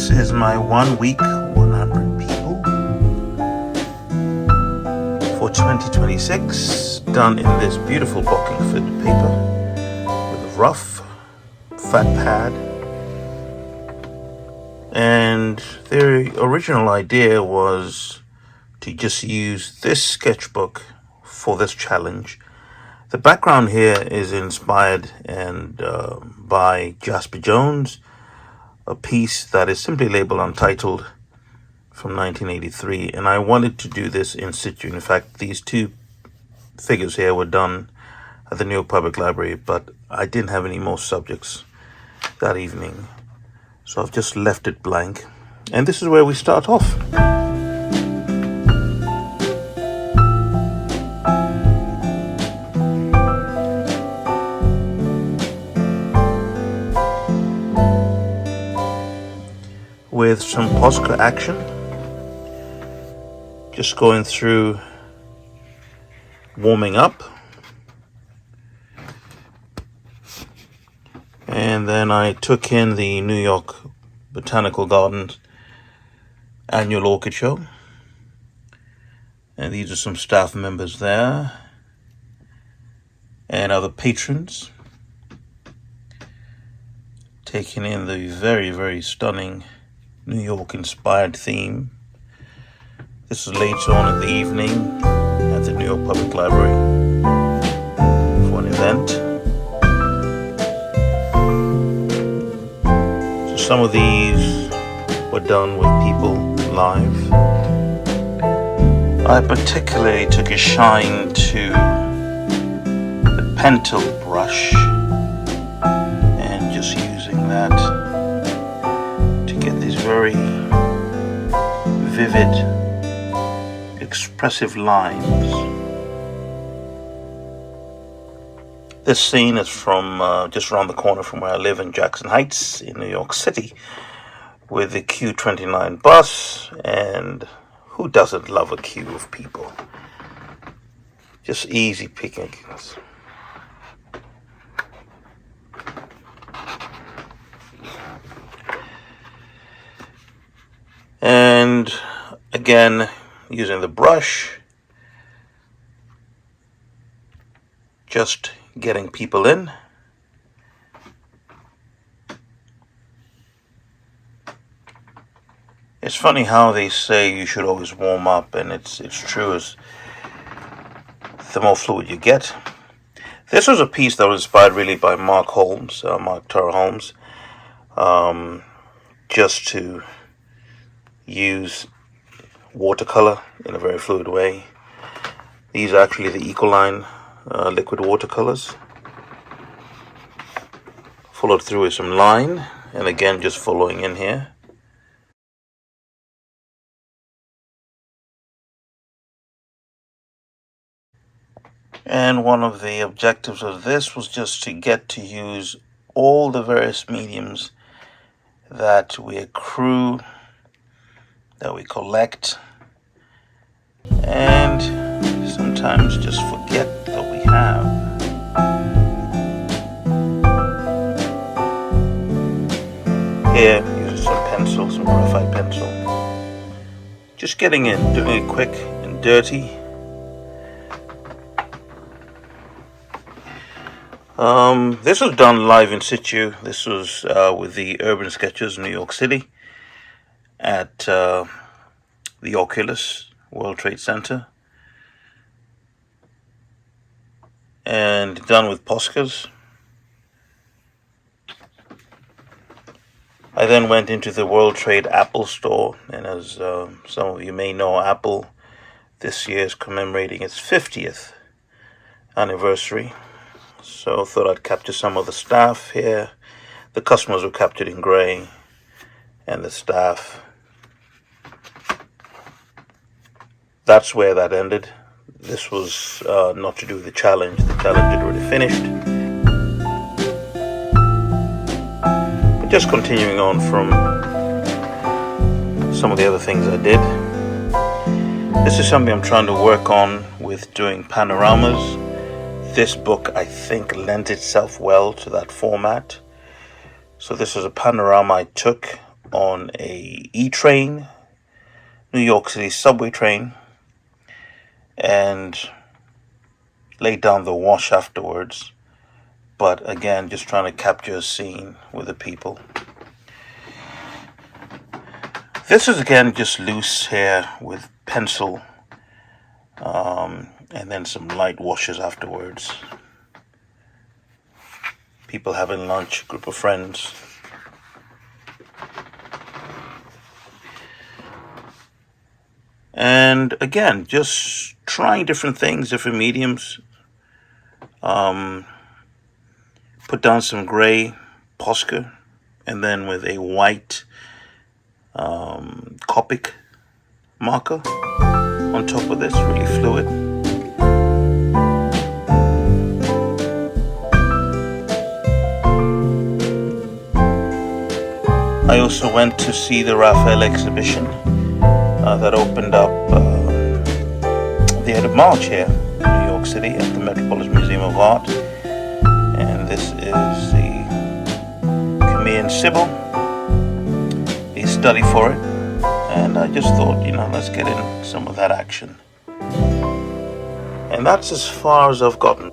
This is my 1 week, 100 people for 2026, done in this beautiful Bockingford paper with a rough Fatpad. And the original idea was to just use this sketchbook for this challenge. The background here is inspired by Jasper Jones, a piece that is simply labeled Untitled from 1983, and I wanted to do this in situ. In fact, these two figures here were done at the New York Public Library, but I didn't have any more subjects that evening, so I've just left it blank. And this is where we start off. With some Posca action, just going through warming up, and then I took in the New York Botanical Gardens annual orchid show, and these are some staff members there and other patrons, taking in the very, very stunning New York inspired theme. This is later on in the evening at the New York Public Library for an event. So some of these were done with people live. I particularly took a shine to the pencil brush and just using that very vivid, expressive lines. This scene is from just around the corner from where I live in Jackson Heights in New York City, with the Q29 bus, and who doesn't love a queue of people? Just easy pickings. And again, using the brush, just getting people in. It's funny how they say you should always warm up, and it's true, as the more fluid you get. This was a piece that was inspired really by Marc Taro Holmes, just to use watercolor in a very fluid way. These are actually the Ecoline liquid watercolors, followed through with some line, and again just following in here. And one of the objectives of this was just to get to use all the various mediums that we accrue, that we collect, and sometimes just forget that we have. Here, using some pencil, some graphite pencil. Just getting in, doing it quick and dirty. This was done live in situ. This was with the Urban Sketchers, New York City, at the Oculus World Trade Center, and done with Poscas. I then went into the World Trade Apple store, and as some of you may know, Apple this year is commemorating its 50th anniversary. So I thought I'd capture some of the staff here. The customers were captured in gray, and the staff. That's where that ended. This was not to do with the challenge. The challenge had already finished. But just continuing on from some of the other things I did. This is something I'm trying to work on with doing panoramas. This book, I think, lends itself well to that format. So this is a panorama I took on a E-train, New York City subway train, and laid down the wash afterwards. But again, just trying to capture a scene with the people. This is again just loose hair with pencil, and then some light washes afterwards. People having lunch, group of friends. And again, just trying different things, different mediums. Put down some gray Posca, and then with a white Copic marker on top of this, really fluid. I also went to see the Raphael exhibition that opened up the end of March here in New York City at the Metropolitan Museum of Art. And this is the Crimean Sybil, the study for it. And I just thought, let's get in some of that action. And that's as far as I've gotten.